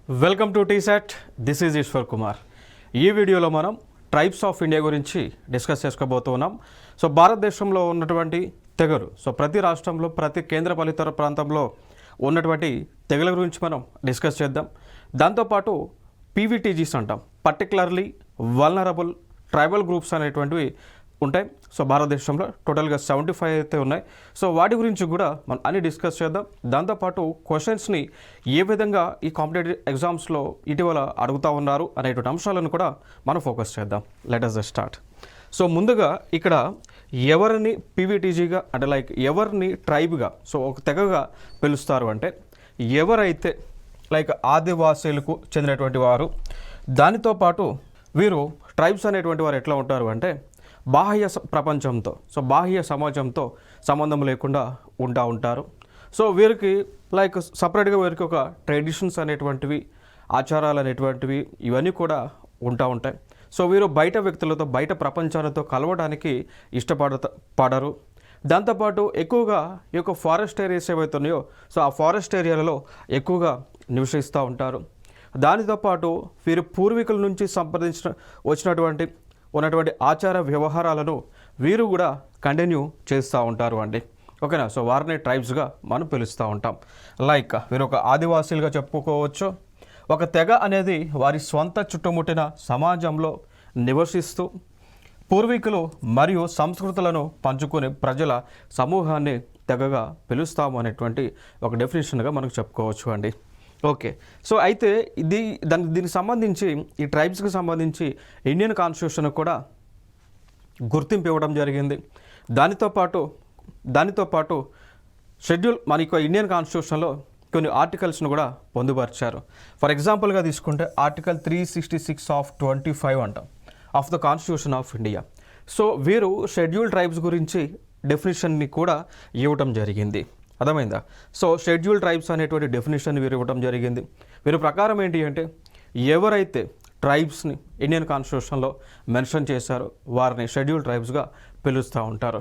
Welcome to T-SAT. This is Eshwar Kumar. ఈ వీడియోలో మనం ట్రైబ్స్ ఆఫ్ ఇండియా గురించి డిస్కస్ చేసుకోబోతున్నాం. సో భారతదేశంలో ఉన్నటువంటి తెగలు, సో ప్రతి రాష్ట్రంలో ప్రతి కేంద్రపాలిత ప్రాంతంలో ఉన్నటువంటి తెగల గురించి మనం డిస్కస్ చేద్దాం. దాంతోపాటు పీవీటీజీస్ అంటాం, పర్టికులర్లీ వల్నరబుల్ ట్రైబల్ గ్రూప్స్ అనేటువంటివి ఉంటాయి. సో భారతదేశంలో టోటల్గా 75 అయితే ఉన్నాయి. సో వాటి గురించి కూడా మనం అన్ని డిస్కస్ చేద్దాం. దాంతోపాటు క్వశ్చన్స్ని ఏ విధంగా ఈ కాంపిటేటివ్ ఎగ్జామ్స్లో ఇటీవల అడుగుతూ ఉన్నారు అనేటువంటి అంశాలను కూడా మనం ఫోకస్ చేద్దాం. Let us start. సో ముందుగా ఇక్కడ ఎవరిని పీవీటీజీగా అంటే లైక్ ఎవరిని ట్రైబ్గా, సో ఒక తెగగా పిలుస్తారు అంటే ఎవరైతే లైక్ ఆదివాసీలకు చెందినటువంటి వారు. దానితో పాటు వీరు ట్రైబ్స్ అనేటువంటి వారు ఎట్లా ఉంటారు అంటే బాహ్య ప్రపంచంతో, సో బాహ్య సమాజంతో సంబంధం లేకుండా ఉంటారు. సో వీరికి లైక్ సపరేట్గా వీరికి ఒక ట్రెడిషన్స్ అనేటువంటివి, ఆచారాలు అనేటువంటివి ఇవన్నీ కూడా ఉంటాయి. సో వీరు బయట వ్యక్తులతో, బయట ప్రపంచాలతో కలవడానికి పడరు. దాంతోపాటు ఎక్కువగా ఈ యొక్క ఫారెస్ట్ ఏరియాస్ ఏవైతే ఉన్నాయో, సో ఆ ఫారెస్ట్ ఏరియాలలో ఎక్కువగా నివసిస్తూ ఉంటారు. దానితో పాటు వీరు పూర్వీకుల నుంచి ఉన్నటువంటి ఆచార వ్యవహారాలను వీరు కూడా కంటిన్యూ చేస్తూ ఉంటారు అండి. ఓకేనా. సో వారిని ట్రైబ్స్గా మనం పిలుస్తూ ఉంటాం. లైక్ వీరు ఒక ఆదివాసీలుగా చెప్పుకోవచ్చు. ఒక తెగ అనేది వారి స్వంత చుట్టుముట్టిన సమాజంలో నివసిస్తూ పూర్వీకులు మరియు సంస్కృతులను పంచుకునే ప్రజల సమూహాన్ని తెగగా పిలుస్తాము అనేటువంటి ఒక డెఫినేషన్గా మనకు చెప్పుకోవచ్చు అండి. ఓకే. సో అయితే దీనికి సంబంధించి, ఈ ట్రైబ్స్కి సంబంధించి ఇండియన్ కాన్స్టిట్యూషన్ కూడా గుర్తింపు ఇవ్వడం జరిగింది. దానితో పాటు షెడ్యూల్ మనకి ఇండియన్ కాన్స్టిట్యూషన్లో కొన్ని ఆర్టికల్స్ను కూడా పొందుపరిచారు. ఫర్ ఎగ్జాంపుల్గా తీసుకుంటే ఆర్టికల్ 366 ఆఫ్ 25 అంటాం of the constitution of India. So వీరు షెడ్యూల్ ట్రైబ్స్ గురించి డెఫినేషన్ని కూడా ఇవ్వటం జరిగింది. అర్థమైందా? సో షెడ్యూల్ ట్రైబ్స్ అనేటువంటి డెఫినేషన్ వీరు ఇవ్వడం జరిగింది. వీరి ప్రకారం ఏంటి అంటే ఎవరైతే ట్రైబ్స్ని ఇండియన్ కాన్స్టిట్యూషన్లో మెన్షన్ చేశారో వారిని షెడ్యూల్ ట్రైబ్స్గా పిలుస్తూ ఉంటారు.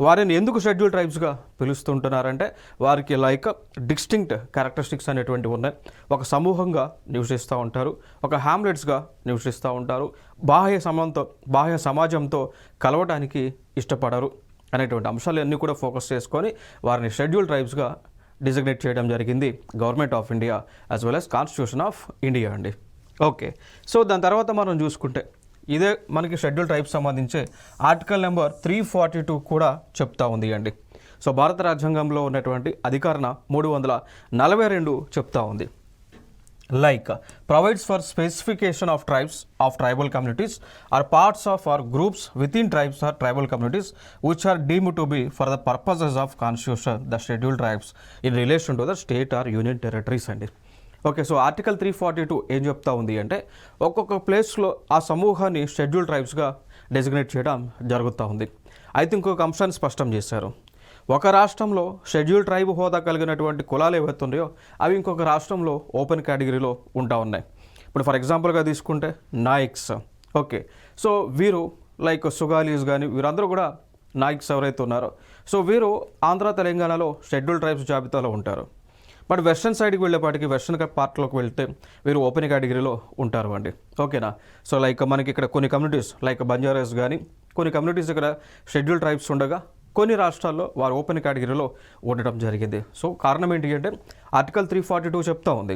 వారిని ఎందుకు షెడ్యూల్ ట్రైబ్స్గా పిలుస్తుంటున్నారంటే వారికి లైక్ డిస్టింక్ట్ క్యారెక్టరిస్టిక్స్ అనేటువంటివి ఉన్నాయి. ఒక సమూహంగా నివసిస్తూ ఉంటారు, ఒక హ్యామ్లెట్స్గా నివసిస్తూ ఉంటారు, బాహ్య సమాజంతో కలవడానికి ఇష్టపడరు అనేటువంటి అంశాలన్నీ కూడా ఫోకస్ చేసుకొని వారిని షెడ్యూల్ ట్రైబ్స్గా డిజిగ్నేట్ చేయడం జరిగింది government of India as well as constitution of India అండి. ఓకే. సో దాని తర్వాత మనం చూసుకుంటే ఇదే మనకి షెడ్యూల్ ట్రైబ్స్ సంబంధించి ఆర్టికల్ నెంబర్ 342 కూడా చెప్తా ఉంది అండి. సో భారత రాజ్యాంగంలో ఉన్నటువంటి అధికరణ 342 చెప్తా ఉంది. Like provides for specification of tribes of tribal communities or parts of or groups within tribes or tribal communities which are deemed to be for the purposes of constitution the scheduled tribes in relation to the state or union territories అండి. Okay. So article 342 ఏం చెప్తా ఉంది అంటే ఒక్కొక్క ప్లేస్లో ఆ సమూహాన్ని schedule ట్రైబ్స్గా designate చేయడం జరుగుతూ ఉంది. అయితే ఇంకొక అంశాన్ని స్పష్టం చేశారు. ఒక రాష్ట్రంలో షెడ్యూల్ ట్రైబ్ హోదా కలిగినటువంటి కులాలు ఏవైతే ఉన్నాయో అవి ఇంకొక రాష్ట్రంలో ఓపెన్ కేటగిరీలో ఉన్నాయి. ఇప్పుడు ఫర్ ఎగ్జాంపుల్గా తీసుకుంటే నాయిక్స్. ఓకే. సో వీరు లైక్ సుగాలీస్ కానీ వీరందరూ కూడా నాయిక్స్ ఎవరైతే ఉన్నారో సో వీరు ఆంధ్ర తెలంగాణలో షెడ్యూల్ ట్రైబ్స్ జాబితాలో ఉంటారు. బట్ వెస్ట్రన్ సైడ్కి వెళ్ళేపాటికి, వెస్ట్రన్ పార్ట్లోకి వెళ్తే వీరు ఓపెన్ కేటగిరీలో ఉంటారు అండి. ఓకేనా. సో లైక్ మనకి ఇక్కడ కొన్ని కమ్యూనిటీస్ లైక్ బంజారాస్ కానీ కొన్ని కమ్యూనిటీస్ ఇక్కడ షెడ్యూల్ ట్రైబ్స్ ఉండగా కొన్ని రాష్ట్రాల్లో వారు ఓపెన్ కేటగిరీలో ఉండటం జరిగింది. సో కారణం ఏంటి అంటే ఆర్టికల్ 342 చెప్తా ఉంది.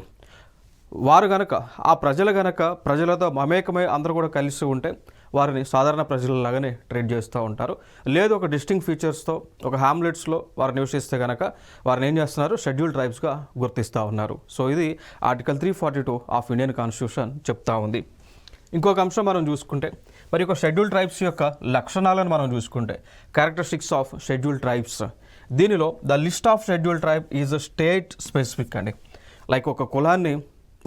వారు గనక ప్రజలతో మమేకమై అందరూ కూడా కలిసి ఉంటే వారిని సాధారణ ప్రజలలాగానే ట్రీట్ చేస్తూ ఉంటారు. లేదు ఒక డిస్టింక్ట్ ఫీచర్స్తో ఒక హ్యామ్లెట్స్లో వారు నివసిస్తే కనుక వారిని ఏం చేస్తున్నారు, షెడ్యూల్ ట్రైబ్స్గా గుర్తిస్తూ ఉన్నారు. సో ఇది ఆర్టికల్ 342 ఆఫ్ ఇండియన్ కాన్స్టిట్యూషన్ చెప్తా ఉంది. ఇంకొక అంశం మనం చూసుకుంటే మరి ఒక షెడ్యూల్ ట్రైబ్స్ యొక్క లక్షణాలను మనం చూసుకుంటే క్యారెక్టరిస్టిక్స్ ఆఫ్ షెడ్యూల్ ట్రైబ్స్, దీనిలో the list of schedule tribe is state specific అండి. లైక్ ఒక కులాన్ని,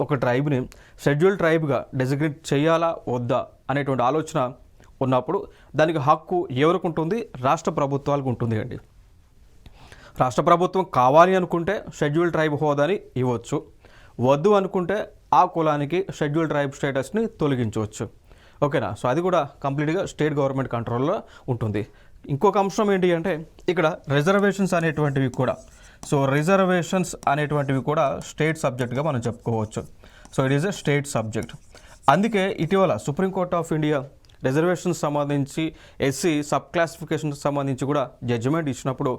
ఒక ట్రైబ్ని షెడ్యూల్ ట్రైబ్గా డెసిగ్నేట్ చేయాలా వద్దా అనేటువంటి ఆలోచన ఉన్నప్పుడు దానికి హక్కు ఎవరికి ఉంటుంది, రాష్ట్ర ప్రభుత్వాలకు ఉంటుంది అండి. రాష్ట్ర ప్రభుత్వం కావాలి అనుకుంటే షెడ్యూల్ ట్రైబ్ హోదాని ఇవ్వచ్చు, వద్దు అనుకుంటే ఆ కులానికి షెడ్యూల్ ట్రైబ్ స్టేటస్ని తొలగించవచ్చు. ఓకేనా. సో అది కూడా కంప్లీట్గా స్టేట్ గవర్నమెంట్ కంట్రోల్లో ఉంటుంది. ఇంకొక అంశం ఏంటి అంటే ఇక్కడ రిజర్వేషన్స్ అనేటువంటివి కూడా, సో రిజర్వేషన్స్ అనేటువంటివి కూడా స్టేట్ సబ్జెక్ట్గా మనం చెప్పుకోవచ్చు. So it is a state subject. అందుకే ఇటీవల సుప్రీంకోర్ట్ ఆఫ్ ఇండియా రిజర్వేషన్స్ సంబంధించి ఎస్సీ సబ్ క్లాసిఫికేషన్కి సంబంధించి కూడా జడ్జిమెంట్ ఇచ్చినప్పుడు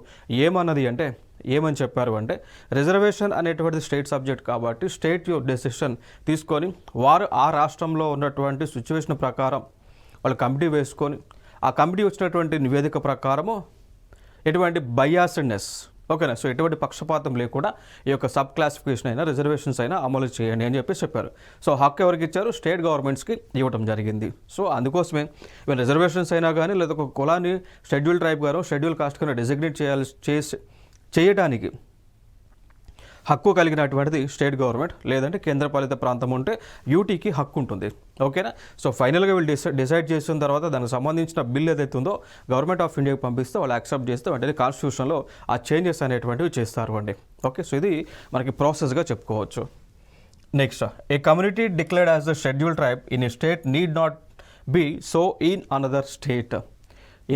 ఏమని చెప్పారు అంటే రిజర్వేషన్ అనేటువంటిది స్టేట్ సబ్జెక్ట్ కాబట్టి స్టేట్ డెసిషన్ తీసుకొని వారు ఆ రాష్ట్రంలో ఉన్నటువంటి సిచ్యువేషన్ ప్రకారం వాళ్ళు కమిటీ వేసుకొని ఆ కమిటీ వచ్చినటువంటి నివేదిక ప్రకారము ఎటువంటి బయాస్డ్నెస్, ఓకేనా, సో ఎటువంటి పక్షపాతం లేకుండా ఈ యొక్క సబ్ క్లాసిఫికేషన్ అయినా రిజర్వేషన్స్ అయినా అమలు చేయండి అని చెప్పారు. సో హక్కు ఎవరికి ఇచ్చారు? స్టేట్ గవర్నమెంట్స్కి ఇవ్వడం జరిగింది. సో అందుకోసమే ఇవాళ రిజర్వేషన్స్ అయినా కానీ లేదా ఒక కులాన్ని షెడ్యూల్ ట్రైబ్ గాను షెడ్యూల్ కాస్ట్ గాను డెసిగ్నేట్ చేయడానికి హక్కు కలిగినటువంటిది స్టేట్ గవర్నమెంట్, లేదంటే కేంద్రపాలిత ప్రాంతం ఉంటే యూటీకి హక్కు ఉంటుంది. ఓకేనా. సో ఫైనల్గా వీళ్ళు డిసైడ్ చేసిన తర్వాత దానికి సంబంధించిన బిల్ ఏదైతే ఉందో గవర్నమెంట్ ఆఫ్ ఇండియాకి పంపిస్తే వాళ్ళు యాక్సెప్ట్ చేస్తే వెంటనే కాన్స్టిట్యూషన్లో ఆ చేంజెస్ అనేటువంటివి చేస్తారు అండి. ఓకే, సో ఇది మనకి ప్రాసెస్గా చెప్పుకోవచ్చు. Next, a community declared as the schedule tribe in a state need not be so in another state.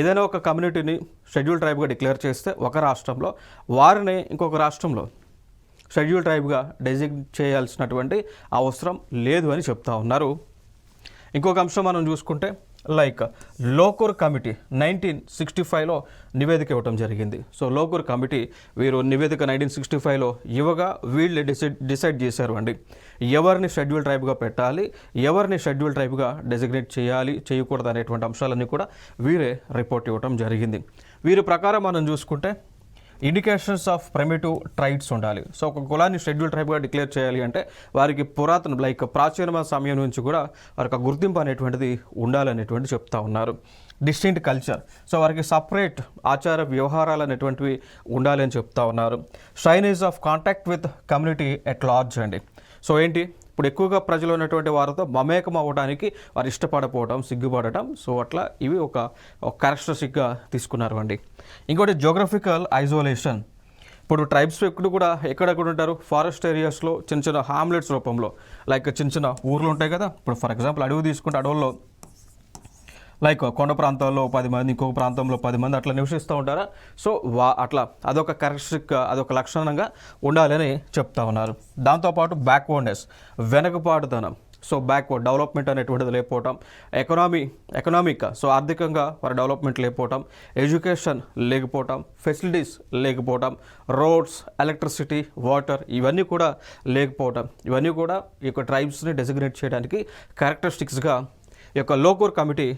ఏదైనా ఒక కమ్యూనిటీని షెడ్యూల్ ట్రైబ్గా డిక్లేర్ చేస్తే ఒక రాష్ట్రంలో వారిని ఇంకొక రాష్ట్రంలో షెడ్యూల్ ట్రైబ్గా డెసిగ్నేట్ చేయాల్సినటువంటి అవసరం లేదు అని చెప్తా ఉన్నారు. ఇంకొక అంశం మనం చూసుకుంటే లైక్ లోకూర్ కమిటీ 1965లో నివేదిక ఇవ్వడం జరిగింది. సో లోకూర్ కమిటీ వీరు నివేదిక 1965లో ఇవ్వగా వీళ్ళు డిసైడ్ చేశారు అండి ఎవరిని షెడ్యూల్ ట్రైబ్గా పెట్టాలి, ఎవరిని షెడ్యూల్ ట్రైబ్గా డెసిగ్నేట్ చేయకూడదు అనేటువంటి అంశాలన్నీ కూడా వీరే రిపోర్ట్ ఇవ్వడం జరిగింది. వీరి ప్రకారం మనం చూసుకుంటే ఇండికేషన్స్ ఆఫ్ ప్రిమిటివ్ ట్రైబ్స్ ఉండాలి. సో ఒక కులాన్ని షెడ్యూల్ ట్రైబ్గా డిక్లేర్ చేయాలి అంటే వారికి పురాతన ప్రాచీన సమయం నుంచి కూడా వారికి గుర్తింపు అనేటువంటిది ఉండాలనేటువంటి చెప్తా ఉన్నారు. డిస్టింక్ట్ కల్చర్, సో వారికి సపరేట్ ఆచార వ్యవహారాలు అనేటువంటివి ఉండాలి అని చెప్తా ఉన్నారు. Shyness of contact with community at large అండి. సో ఏంటి, ఇప్పుడు ఎక్కువగా ప్రజలు ఉన్నటువంటి వారితో మమేకం అవ్వడానికి వారు ఇష్టపడకపోవడం, సిగ్గుపడటం, సో అట్లా ఇవి ఒక క్యారెక్టరిస్టిక్గా తీసుకున్నారు అండి. ఇంకోటి జోగ్రఫికల్ ఐసోలేషన్. ఇప్పుడు ట్రైబ్స్ కూడా ఎక్కడెక్కడ ఉంటారు? ఫారెస్ట్ ఏరియాస్లో చిన్న చిన్న హామ్లెట్స్ రూపంలో, లైక్ చిన్న చిన్న ఊర్లు ఉంటాయి కదా. ఇప్పుడు ఫర్ ఎగ్జాంపుల్ అడవి తీసుకుంటే అడవుల్లో లైక్ కొండ ప్రాంతాల్లో 10 మంది, ఇంకొక ప్రాంతంలో 10 మంది అట్లా నివసిస్తూ ఉంటారా? సో అట్లా అదొక క్యారెక్టరిస్టిక్, అదొక లక్షణంగా ఉండాలని చెప్తా ఉన్నారు. దాంతోపాటు బ్యాక్వర్డ్నెస్, వెనకపాటుతనం, సో బ్యాక్వర్డ్ డెవలప్మెంట్ అనేటువంటిది లేకపోవటం, ఎకనామిక్ సో ఆర్థికంగా వారి డెవలప్మెంట్ లేకపోవటం, ఎడ్యుకేషన్ లేకపోవటం, ఫెసిలిటీస్ లేకపోవటం, రోడ్స్, ఎలక్ట్రిసిటీ, వాటర్ ఇవన్నీ కూడా లేకపోవటం, ఇవన్నీ కూడా ఈ యొక్క ట్రైబ్స్ని డెసిగ్నేట్ చేయడానికి క్యారెక్టరిస్టిక్స్గా ఈ యొక్క లోకూర్ కమిటీ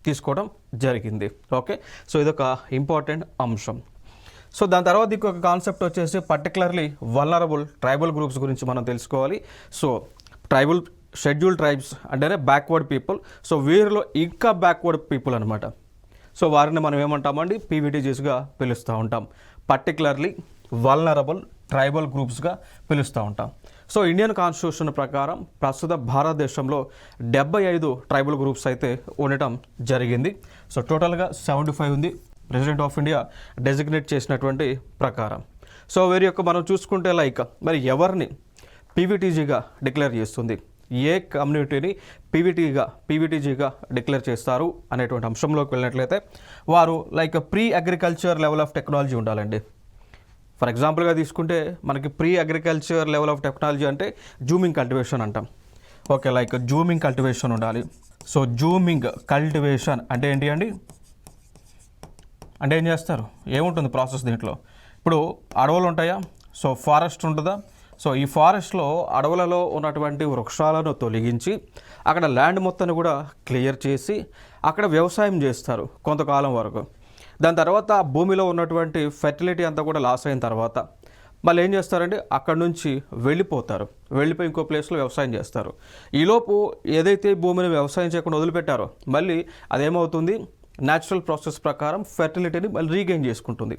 తీసుకోవడం జరిగింది. ఓకే, సో ఇదొక ఇంపార్టెంట్ అంశం. సో దాని తర్వాత ఇంకొక కాన్సెప్ట్ వచ్చేసి పర్టికులర్లీ వల్నరబుల్ ట్రైబల్ గ్రూప్స్ గురించి మనం తెలుసుకోవాలి. సో షెడ్యూల్ ట్రైబ్స్ అంటేనే బ్యాక్వర్డ్ పీపుల్. సో వీరిలో ఇంకా బ్యాక్వర్డ్ పీపుల్ అనమాట. సో వారిని మనం ఏమంటామండి? పీవీటీజీస్గా పిలుస్తూ ఉంటాం. పర్టికులర్లీ వల్నరబుల్ ట్రైబల్ గ్రూప్స్గా పిలుస్తూ ఉంటాం. సో ఇండియన్ కాన్స్టిట్యూషన్ ప్రకారం ప్రస్తుత భారతదేశంలో 75 ట్రైబల్ గ్రూప్స్ అయితే ఉండటం జరిగింది. సో టోటల్గా 75 ఉంది ప్రెసిడెంట్ ఆఫ్ ఇండియా డెసిగ్నేట్ చేసినటువంటి ప్రకారం. సో వీరి యొక్క మనం చూసుకుంటే లైక్ మరి ఎవరిని పీవీటీజీగా డిక్లేర్ చేస్తుంది, ఏ కమ్యూనిటీని పీవీటీజీగా డిక్లేర్ చేస్తారు అనేటువంటి అంశంలోకి వెళ్ళినట్లయితే వారు like pre agriculture level of technology ఉండాలండి. ఫర్ ఎగ్జాంపుల్గా తీసుకుంటే మనకి pre agriculture level of technology అంటే జూమింగ్ కల్టివేషన్ అంటాం. ఓకే, లైక్ జూమింగ్ కల్టివేషన్ ఉండాలి. సో జూమింగ్ కల్టివేషన్ అంటే ఏంటి అండి? అంటే ఏం చేస్తారు, ఏముంటుంది ప్రాసెస్ దీంట్లో? ఇప్పుడు అడవులు ఉంటాయా? సో ఫారెస్ట్ ఉంటుందా? సో ఈ ఫారెస్ట్లో అడవులలో ఉన్నటువంటి వృక్షాలను తొలగించి అక్కడ ల్యాండ్ మొత్తాన్ని కూడా క్లియర్ చేసి అక్కడ వ్యవసాయం చేస్తారు కొంతకాలం వరకు. దాని తర్వాత భూమిలో ఉన్నటువంటి ఫెర్టిలిటీ అంతా కూడా లాస్ అయిన తర్వాత మళ్ళీ ఏం చేస్తారంటే అక్కడ నుంచి వెళ్ళిపోయి ఇంకో ప్లేస్లో వ్యవసాయం చేస్తారు. ఈలోపు ఏదైతే భూమిని వ్యవసాయం చేయకుండా వదిలిపెట్టారో మళ్ళీ అదేమవుతుంది, న్యాచురల్ ప్రాసెస్ ప్రకారం ఫెర్టిలిటీని మళ్ళీ రీగెయిన్ చేసుకుంటుంది.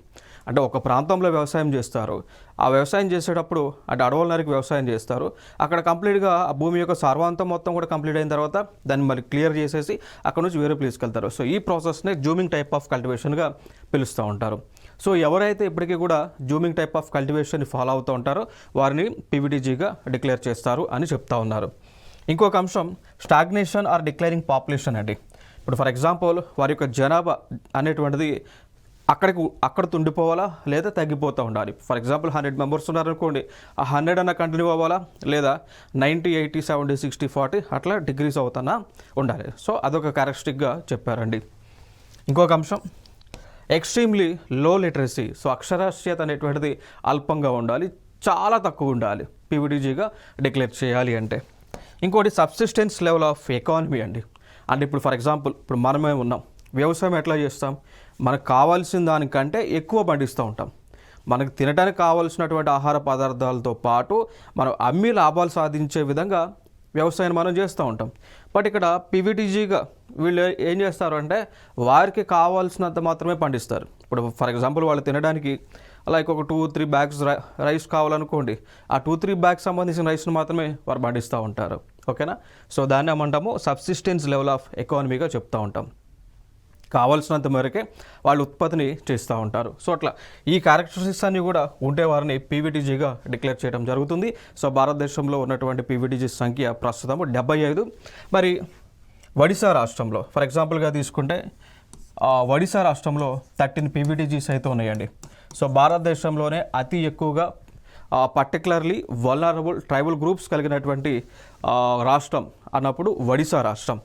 అంటే ఒక ప్రాంతంలో వ్యవసాయం చేస్తారు, ఆ వ్యవసాయం చేసేటప్పుడు అంటే అడవుల నరికి వ్యవసాయం చేస్తారు, అక్కడ కంప్లీట్గా ఆ భూమి యొక్క సార్వాంతం మొత్తం కూడా కంప్లీట్ అయిన తర్వాత దాన్ని మళ్ళీ క్లియర్ చేసేసి అక్కడ నుంచి వేరే ప్లేస్కి వెళ్తారు. సో ఈ ప్రాసెస్నే జూమింగ్ టైప్ ఆఫ్ కల్టివేషన్గా పిలుస్తూ ఉంటారు. సో ఎవరైతే ఇప్పటికీ కూడా zooming type of cultivation follow అవుతూ ఉంటారో వారిని పీవీటీజీగా డిక్లేర్ చేస్తారు అని చెప్తా ఉన్నారు. ఇంకొక అంశం స్టాగ్నేషన్ ఆర్ డిక్లైరింగ్ పాపులేషన్ అండి. ఇప్పుడు ఫర్ ఎగ్జాంపుల్ వారి యొక్క జనాభా అనేటువంటిది అక్కడ ఉండిపోవాలా లేదా తగ్గిపోతూ ఉండాలి. ఫర్ ఎగ్జాంపుల్ 100 మెంబర్స్ ఉన్నారనుకోండి, ఆ 100 అన్న కంటిన్యూ అవ్వాలా లేదా 90, 80, 70, 60, 40 అట్లా డిగ్రీస్ అవుతానా ఉండాలి. సో అదొక క్యారెక్టరిస్టిక్గా చెప్పారండి. ఇంకొక అంశం ఎక్స్ట్రీమ్లీ లో లిటరసీ. సో అక్షరాస్యత అనేటువంటిది అల్పంగా ఉండాలి, చాలా తక్కువ ఉండాలి పీవీటీజీగా డిక్లేర్ చేయాలి అంటే. ఇంకోటి సబ్సిస్టెన్స్ లెవెల్ ఆఫ్ ఎకానమీ అండి. అంటే ఇప్పుడు ఫర్ ఎగ్జాంపుల్ ఇప్పుడు మనమే ఉన్నాం, వ్యవసాయం ఎట్లా చేస్తాం, మనకు కావాల్సిన దానికంటే ఎక్కువ పండిస్తూ ఉంటాం. మనకు తినడానికి కావాల్సినటువంటి ఆహార పదార్థాలతో పాటు మనం అమ్మి లాభాలు సాధించే విధంగా వ్యవసాయం మనం చేస్తూ ఉంటాం. బట్ ఇక్కడ పీవీటీజీగా వీళ్ళు ఏం చేస్తారు అంటే వారికి కావాల్సినంత మాత్రమే పండిస్తారు. ఇప్పుడు ఫర్ ఎగ్జాంపుల్ వాళ్ళు తినడానికి లైక్ ఒక 2-3 బ్యాగ్స్ రైస్ కావాలనుకోండి, ఆ 2-3 బ్యాగ్స్ సంబంధించిన రైస్ను మాత్రమే వారు పండిస్తూ ఉంటారు. ఓకేనా. సో దాన్ని ఏమంటాము సబ్సిస్టెన్స్ లెవెల్ ఆఫ్ ఎకానమీగా చెప్తూ ఉంటాం. కావాల్సినంత మేరకే వాళ్ళు ఉత్పత్తిని చేస్తూ ఉంటారు. సో అట్లా ఈ క్యారెక్టరిస్టిక్స్ అన్నీ కూడా ఉంటే వారిని పీవీటీజీగా డిక్లేర్ చేయడం జరుగుతుంది. సో భారతదేశంలో ఉన్నటువంటి పీవీటీజీ సంఖ్య ప్రస్తుతం 75. మరి ఒడిశా రాష్ట్రంలో ఫర్ ఎగ్జాంపుల్గా తీసుకుంటే ఒడిశా రాష్ట్రంలో 13 పీవీటీజీస్ అయితే ఉన్నాయండి. సో భారతదేశంలోనే అతి ఎక్కువగా పర్టికులర్లీ వల్నరబుల్ ట్రైబల్ గ్రూప్స్ కలిగినటువంటి రాష్ట్రం అన్నప్పుడు ఒడిశా రాష్ట్రం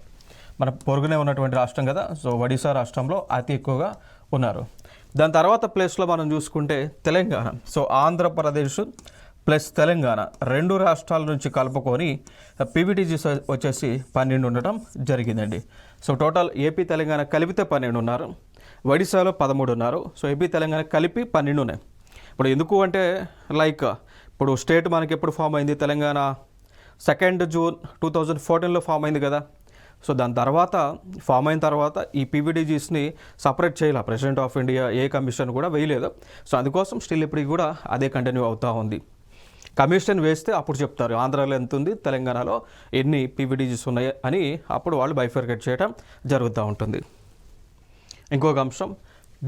మన పొరుగునే ఉన్నటువంటి రాష్ట్రం కదా. సో ఒడిశా రాష్ట్రంలో అతి ఎక్కువగా ఉన్నారు. దాని తర్వాత ప్లేస్లో మనం చూసుకుంటే తెలంగాణ. సో ఆంధ్రప్రదేశ్ ప్లస్ తెలంగాణ 2 రాష్ట్రాల నుంచి కలుపుకొని పీవీటీజీస్ వచ్చేసి 12 ఉండటం జరిగిందండి. సో టోటల్ ఏపీ తెలంగాణ కలిపితే 12 ఉన్నారు, ఒడిశాలో 13 ఉన్నారు. సో ఏపీ తెలంగాణ కలిపి 12 ఉన్నాయి. ఇప్పుడు ఎందుకు అంటే లైక్ ఇప్పుడు స్టేట్ మనకి ఎప్పుడు ఫామ్ అయింది, తెలంగాణ 2 జూన్ 2014లో ఫామ్ అయింది కదా. సో దాని తర్వాత ఫామ్ అయిన తర్వాత ఈ పీవీటీజీస్ని సపరేట్ చేయాలి, president of India A commission కూడా వేయలేదు. సో అందుకోసం స్టిల్ ఇప్పటికి కూడా అదే కంటిన్యూ అవుతూ ఉంది. కమిషన్ వేస్తే అప్పుడు చెప్తారు ఆంధ్రాలో ఎంత ఉంది, తెలంగాణలో ఎన్ని పీవీటీజీస్ ఉన్నాయి అని, అప్పుడు వాళ్ళు బైఫర్కేట్ చేయడం జరుగుతూ ఉంటుంది. ఇంకొక అంశం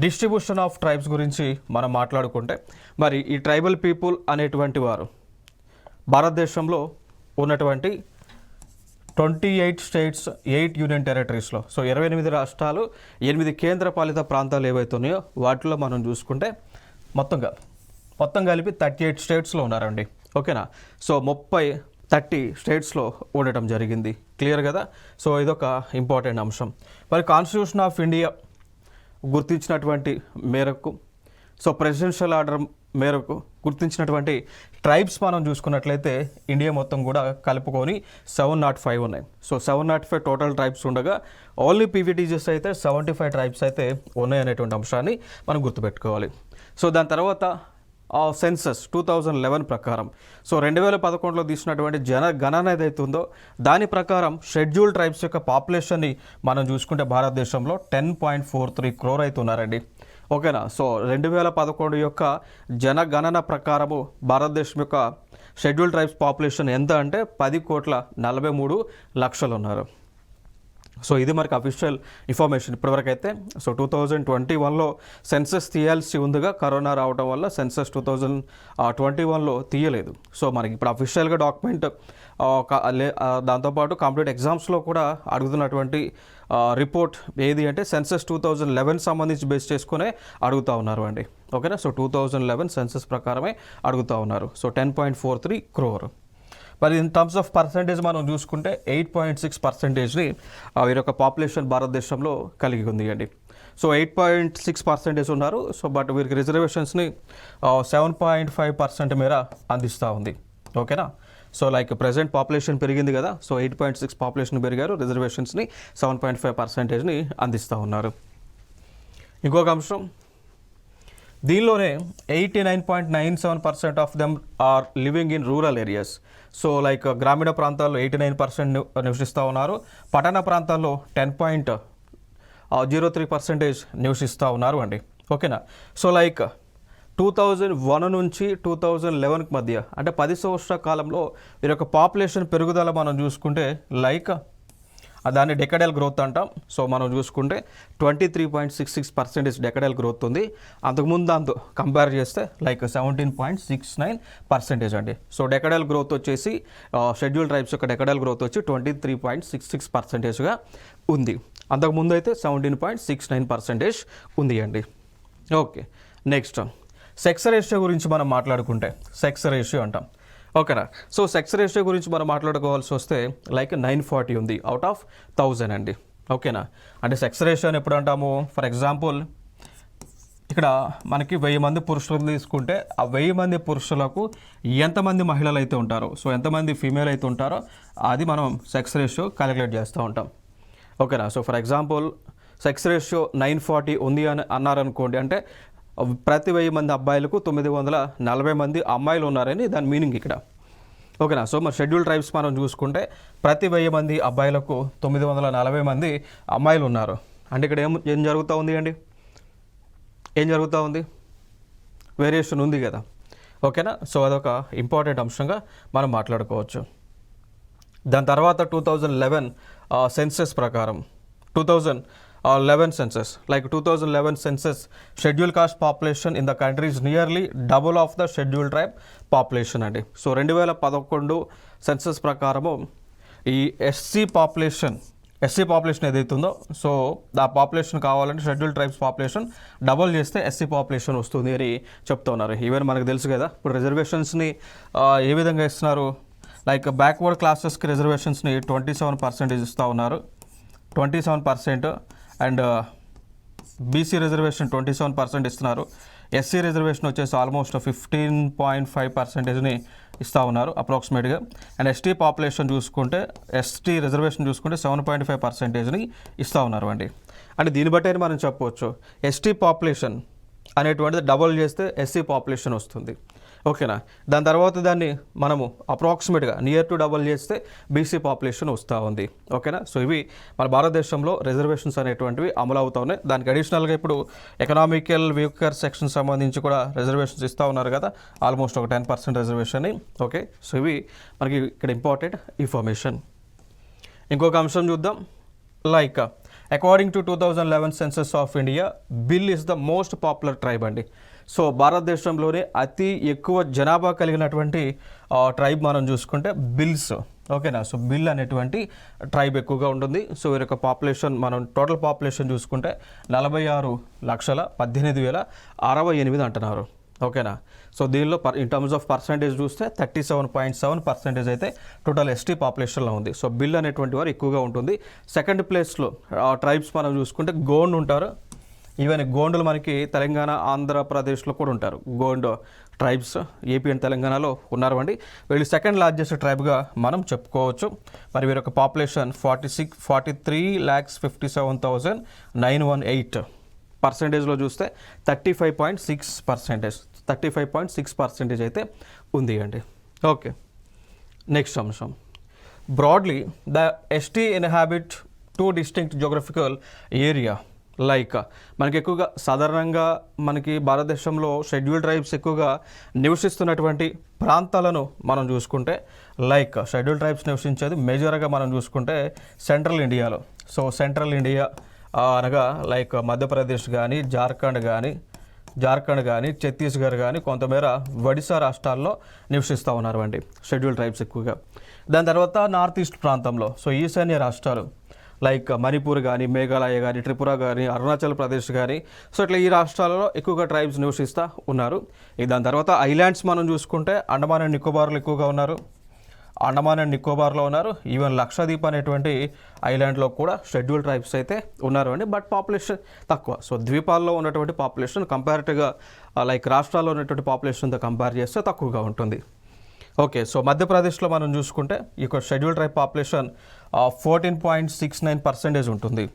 డిస్ట్రిబ్యూషన్ ఆఫ్ ట్రైబ్స్ గురించి మనం మాట్లాడుకుంటే, మరి ఈ ట్రైబల్ పీపుల్ అనేటువంటి వారు భారతదేశంలో ఉన్నటువంటి 28 స్టేట్స్ 8 యూనియన్ టెరిటరీస్లో, సో 28 రాష్ట్రాలు 8 కేంద్రపాలిత ప్రాంతాలు ఏవైతే ఉన్నాయో వాటిలో మనం చూసుకుంటే మొత్తం కలిపి 38 స్టేట్స్లో ఉన్నారండి. ఓకేనా. సో 30 స్టేట్స్లో ఉండటం జరిగింది. క్లియర్ కదా. సో ఇదొక ఇంపార్టెంట్ అంశం. మరి కాన్స్టిట్యూషన్ ఆఫ్ ఇండియా గుర్తించినటువంటి మేరకు, సో ప్రెసిడెన్షియల్ ఆర్డర్ మేరకు గుర్తించినటువంటి ట్రైబ్స్ మనం చూసుకున్నట్లయితే ఇండియా మొత్తం కూడా కలుపుకొని 705 ఉన్నాయి. సో 705 టోటల్ ట్రైబ్స్ ఉండగా ఓన్లీ పీవీటీజీస్ అయితే 75 ట్రైబ్స్ అయితే ఉన్నాయనేటువంటి అంశాన్ని మనం గుర్తుపెట్టుకోవాలి. సో దాని తర్వాత సెన్సస్ 2011 ప్రకారం, సో 2011లో తీసినటువంటి జనగణన ఏదైతే ఉందో దాని ప్రకారం షెడ్యూల్ ట్రైబ్స్ యొక్క పాపులేషన్ని మనం చూసుకుంటే భారతదేశంలో 10.43 crore అయితే ఉన్నారండి. ఓకేనా. సో 2011 యొక్క జనగణన ప్రకారము భారతదేశం యొక్క షెడ్యూల్ ట్రైబ్స్ పాపులేషన్ ఎంత అంటే 10,43,00,000 ఉన్నారు. సో ఇది మనకి అఫీషియల్ ఇన్ఫర్మేషన్ ఇప్పటివరకు అయితే. సో 2021లో సెన్సస్ తీయాల్సి ఉందిగా, కరోనా రావడం వల్ల సెన్సస్ 2021లో తీయలేదు. సో మనకి ఇప్పుడు అఫీషియల్గా డాక్యుమెంట్ దాంతోపాటు కంప్లీట్ ఎగ్జామ్స్లో కూడా అడుగుతున్నటువంటి రిపోర్ట్ ఏది అంటే సెన్సస్ 2011 సంబంధించి బేస్ చేసుకునే అడుగుతూ ఉన్నారు అండి. ఓకేనా. సో 2011 సెన్సస్ ప్రకారమే అడుగుతూ ఉన్నారు. So 10.43 crore. మరి ఇన్ టర్మ్స్ ఆఫ్ పర్సంటేజ్ మనం చూసుకుంటే 8.6%ని వీరి యొక్క పాపులేషన్ భారతదేశంలో కలిగి ఉంది అండి. సో 8.6% ఉన్నారు. సో బట్ వీరికి రిజర్వేషన్స్ని 7.5% మేర అందిస్తూ ఉంది. ఓకేనా. సో లైక్ ప్రజెంట్ పాపులేషన్ పెరిగింది కదా, సో 8.6 పాపులేషన్ పెరిగారు, రిజర్వేషన్స్ని 7.5%ని అందిస్తూ ఉన్నారు. ఇంకొక అంశం, దీనిలోనే 89.97% of them are living in rural areas. So like గ్రామీణ ప్రాంతాల్లో 89% నివసిస్తూ ఉన్నారు, పట్టణ ప్రాంతాల్లో 10.03% నివసిస్తూ ఉన్నారు అండి. ఓకేనా. సో లైక్ 2001 నుంచి 2011 మధ్య అంటే 10 సంవత్సరాల కాలంలో వీరి యొక్క పాపులేషన్ పెరుగుదల మనం చూసుకుంటే లైక్ దాన్ని డెకడల్ గ్రోత్ అంటాం. సో మనం చూసుకుంటే 23.66% డెకడల్ గ్రోత్ ఉంది. అంతకుముందు దాంతో కంపేర్ చేస్తే లైక్ 17.69% అండి. సో డెకడల్ గ్రోత్ వచ్చేసి షెడ్యూల్ ట్రైబ్స్ యొక్క డెకడల్ గ్రోత్ వచ్చి 23.66%గా ఉంది. అంతకుముందు అయితే 17.69% ఉంది అండి. ఓకే, నెక్స్ట్ సెక్స్ రేషియో గురించి మనం మాట్లాడుకుంటే సెక్స్ రేషియో అంటాం. ఓకేనా. సో సెక్స్ రేషియో గురించి మనం మాట్లాడుకోవాల్సి వస్తే లైక్ 940 ఉంది అవుట్ ఆఫ్ 1000 అండి. ఓకేనా. అంటే సెక్స్ రేషియో అని ఎప్పుడు అంటాము, ఫర్ ఎగ్జాంపుల్ ఇక్కడ మనకి 1000 మంది పురుషులు తీసుకుంటే ఆ 1000 మంది పురుషులకు ఎంతమంది మహిళలు అయితే ఉంటారో, సో ఎంతమంది ఫీమేల్ అయితే ఉంటారో అది మనం సెక్స్ రేషియో క్యాలిక్యులేట్ చేస్తూ ఉంటాం. ఓకేనా. So for example sex ratio 940 ఉంది అని అన్నారనుకోండి, అంటే ప్రతి 1000 మంది అబ్బాయిలకు 940 మంది అమ్మాయిలు ఉన్నారని దాని మీనింగ్ ఇక్కడ. ఓకేనా. సో మరి షెడ్యూల్ ట్రైబ్స్ మనం చూసుకుంటే ప్రతి 1000 మంది అబ్బాయిలకు 940 మంది అమ్మాయిలు ఉన్నారు. అంటే ఇక్కడ ఏం జరుగుతూ ఉంది అండి, ఏం జరుగుతూ ఉంది, వేరియేషన్ ఉంది కదా. ఓకేనా. సో అదొక ఇంపార్టెంట్ అంశంగా మనం మాట్లాడుకోవచ్చు. దాని తర్వాత 2011 సెన్సెస్ ప్రకారం 2011 census, like 2011 census, scheduled caste population in the country is nearly double of the scheduled tribe population అండి. సో 2011 సెన్సస్ ప్రకారము ఈ ఎస్సీ పాపులేషన్ ఏదైతుందో, సో ఆ పాపులేషన్ కావాలంటే షెడ్యూల్ ట్రైబ్స్ పాపులేషన్ డబుల్ చేస్తే ఎస్సీ పాపులేషన్ వస్తుంది అని చెప్తూ ఉన్నారు. ఈవెన్ మనకు తెలుసు కదా, ఇప్పుడు రిజర్వేషన్స్ని ఏ విధంగా ఇస్తున్నారు, లైక్ బ్యాక్వర్డ్ క్లాసెస్కి రిజర్వేషన్స్ని 27% ఇస్తూ ఉన్నారు, 27%. అండ్ బీసీ రిజర్వేషన్ 27% ఇస్తున్నారు. ఎస్సీ రిజర్వేషన్ వచ్చేసి ఆల్మోస్ట్ 15.5%ని ఇస్తూ ఉన్నారు అప్రాక్సిమేట్గా. అండ్ ఎస్టీ పాపులేషన్ చూసుకుంటే, ఎస్టీ రిజర్వేషన్ చూసుకుంటే 7.5%ని ఇస్తూ ఉన్నారు అండి. అంటే దీన్ని బట్టి మనం చెప్పవచ్చు ఎస్టీ పాపులేషన్ అనేటువంటిది డబుల్ చేస్తే ఎస్సీ పాపులేషన్ వస్తుంది. ఓకేనా. దాని తర్వాత దాన్ని మనము అప్రాక్సిమేట్గా నియర్ టు డబుల్ చేస్తే బీసీ పాపులేషన్ వస్తూ ఉంది. ఓకేనా. సో ఇవి మన భారతదేశంలో రిజర్వేషన్స్ అనేటువంటివి అమలు అవుతూ ఉన్నాయి. దానికి అడిషనల్గా ఇప్పుడు ఎకనామికల్ వీకర్ సెక్షన్ సంబంధించి కూడా రిజర్వేషన్స్ ఇస్తూ ఉన్నారు కదా, ఆల్మోస్ట్ ఒక 10% రిజర్వేషన్. ఓకే. సో ఇవి మనకి ఇక్కడ ఇంపార్టెంట్ ఇన్ఫర్మేషన్. ఇంకొక అంశం చూద్దాం. Like according to 2011 census of India, bill is the most popular tribe అండి. సో భారతదేశంలోనే అతి ఎక్కువ జనాభా కలిగినటువంటి ట్రైబ్ మనం చూసుకుంటే బిల్స్. ఓకేనా. సో బిల్ అనేటువంటి ట్రైబ్ ఎక్కువగా ఉంటుంది. సో వీరి యొక్క పాపులేషన్ మనం టోటల్ పాపులేషన్ చూసుకుంటే 46,18,068 అంటున్నారు. ఓకేనా. సో దీనిలో ఇన్ టర్మ్స్ ఆఫ్ పర్సంటేజ్ చూస్తే 37.7% అయితే టోటల్ ఎస్టీ పాపులేషన్లో ఉంది. సో బిల్ అనేటువంటి వారు ఎక్కువగా ఉంటుంది. సెకండ్ ప్లేస్లో ట్రైబ్స్ మనం చూసుకుంటే గోండ్ ఉంటారు. ఈవెన్ గోండులు మనకి తెలంగాణ, ఆంధ్రప్రదేశ్లో కూడా ఉంటారు. గోండ్ ట్రైబ్స్ ఏపీ అండ్ తెలంగాణలో ఉన్నారు అండి. వీళ్ళు సెకండ్ లార్జెస్ట్ ట్రైబ్గా మనం చెప్పుకోవచ్చు. మరి వీరి యొక్క పాపులేషన్ 43,57,918. పర్సంటేజ్లో చూస్తే 35.6% అయితే ఉంది అండి. ఓకే. నెక్స్ట్ అంశం. Broadly the ST inhabit 2 distinct geographical area. Like మనకి ఎక్కువగా సాధారణంగా మనకి భారతదేశంలో షెడ్యూల్ ట్రైబ్స్ ఎక్కువగా నివసిస్తున్నటువంటి ప్రాంతాలను మనం చూసుకుంటే, లైక్ షెడ్యూల్ ట్రైబ్స్ నివసించేది మేజర్గా మనం చూసుకుంటే సెంట్రల్ ఇండియాలో. సో సెంట్రల్ ఇండియా అనగా లైక్ మధ్యప్రదేశ్ కానీ, జార్ఖండ్ కానీ, ఛత్తీస్గఢ్ కానీ, కొంతమేర ఒడిశా రాష్ట్రాల్లో నివసిస్తూ ఉన్నారు అండి షెడ్యూల్ ట్రైబ్స్ ఎక్కువగా. దాని తర్వాత నార్త్ ఈస్ట్ ప్రాంతంలో, సో ఈశాన్య రాష్ట్రాలు లైక్ మణిపూర్ కానీ, మేఘాలయ కానీ, త్రిపుర కానీ, అరుణాచల్ ప్రదేశ్ కానీ, సో ఇట్లా ఈ రాష్ట్రాలలో ఎక్కువగా ట్రైబ్స్ నివసిస్తూ ఉన్నారు. దాని తర్వాత ఐలాండ్స్ మనం చూసుకుంటే అండమాన్ అండ్ నికోబార్లో ఎక్కువగా ఉన్నారు. ఈవెన్ లక్షద్వీప్ అనేటువంటి ఐలాండ్లో కూడా షెడ్యూల్ ట్రైబ్స్ అయితే ఉన్నారు అండి. బట్ పాపులేషన్ తక్కువ. సో ద్వీపాల్లో ఉన్నటువంటి పాపులేషన్ కంపారిటివ్గా లైక్ రాష్ట్రాల్లో ఉన్నటువంటి పాపులేషన్తో కంపేర్ చేస్తే తక్కువగా ఉంటుంది. ఓకే. సో మధ్యప్రదేశ్లో మనం చూసుకుంటే ఈ యొక్క షెడ్యూల్ ట్రైబ్ పాపులేషన్ 14.69% ఉంటుంది.